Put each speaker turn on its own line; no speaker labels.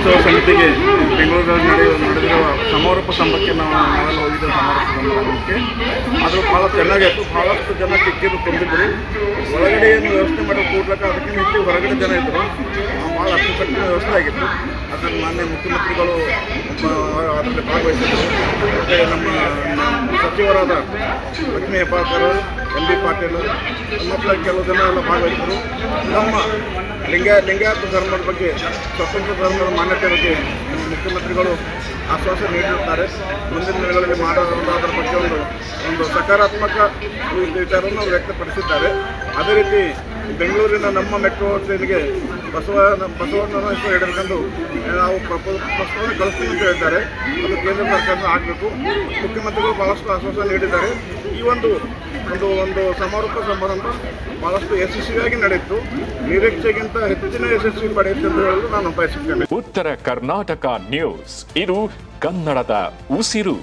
ಉತ್ಸವ ಸಮಿತಿಗೆ ಬೆಂಗಳೂರಲ್ಲಿ ನಡೆದಿರುವ ಸಮಾರೋಪ ಸಮಾರಂಭಕ್ಕೆ ನಾವೆಲ್ಲ ಹೋಗಿದ್ದೇವೆ. ಸಮಾರೋಪ ಸಮಾರಂಭಕ್ಕೆ ಅದು ಭಾಳ ಚೆನ್ನಾಗಿತ್ತು. ಭಾಳಷ್ಟು ಜನ ಟಿಕೆಟ್ ತುಂಬಿದ್ರು. ಒಳಗಡೆ ಏನು ವ್ಯವಸ್ಥೆ ಮಾಡೋ ಕೂಡ್ಲಕ್ಕ ಅದಕ್ಕೆ ಹೆಚ್ಚು ಹೊರಗಡೆ ಜನ ಇದ್ದರು. ಭಾಳ ಅಚ್ಚುಕಟ್ಟಿನ ವ್ಯವಸ್ಥೆ ಆಗಿತ್ತು. ಅದನ್ನು ಮಾನ್ಯ ಮುಖ್ಯಮಂತ್ರಿಗಳು ಅದರಲ್ಲಿ ಭಾಗವಹಿಸಿದರು. ಮತ್ತು ನಮ್ಮ ಸಚಿವರಾದ ಲಕ್ಷ್ಮೀ ಹೆಬ್ಬಾಳ್ಕರ್, ಎಂ ಬಿ ಪಾಟೀಲ್ ಮತ್ತು ಕೆಲವು ಜನ ಎಲ್ಲ ಭಾಗವಹಿಸಿದರು. ನಮ್ಮ ಲಿಂಗಾಯತ ಧರ್ಮದ ಬಗ್ಗೆ, ಸ್ವತಂತ್ರ ಧರ್ಮದ ಮಾನ್ಯತೆ ಬಗ್ಗೆ ಮುಖ್ಯಮಂತ್ರಿಗಳು ಆಶ್ವಾಸನೆ ನೀಡಿರುತ್ತಾರೆ. ಮುಂದಿನ ದಿನಗಳಲ್ಲಿ ಮಾಡೋದ್ರ ಬಗ್ಗೆ ಒಂದು ಸಕಾರಾತ್ಮಕ ವಿಚಾರವನ್ನು ವ್ಯಕ್ತಪಡಿಸಿದ್ದಾರೆ. ಅದೇ ರೀತಿ ಬೆಂಗಳೂರಿನ ನಮ್ಮ ಮೆಟ್ರೋ ಟ್ರೈನ್ಗೆ ಬಸವಣ್ಣನ ಹೆಸರು ಹಿಡಿದುಕೊಂಡು ನಾವು ಪ್ರಸ್ತಾವನೆ ಕಳಿಸ್ತೀವಿ ಅಂತ ಹೇಳಿದ್ದಾರೆ. ಅದು ಕೇಂದ್ರ ಸರ್ಕಾರದಿಂದ ಆಗಬೇಕು. ಮುಖ್ಯಮಂತ್ರಿಗಳು ಭಾಳಷ್ಟು ಆಶ್ವಾಸನೆ ನೀಡಿದ್ದಾರೆ. ಈ ಒಂದು ಸಮಾರೋಪ ಸಮಾರಂಭ ಭಾಳಷ್ಟು ಯಶಸ್ವಿಯಾಗಿ ನಡೆಯಿತು. ನಿರೀಕ್ಷೆಗಿಂತ ಹೆಚ್ಚಿನ ಯಶಸ್ವಿ ಪಡೆಯುತ್ತೆ ಎಂದು ಹೇಳಲು ನಾನು ಬಯಸುತ್ತೇನೆ.
ಉತ್ತರ ಕರ್ನಾಟಕ ನ್ಯೂಸ್, ಇದು ಕನ್ನಡದ ಉಸಿರು.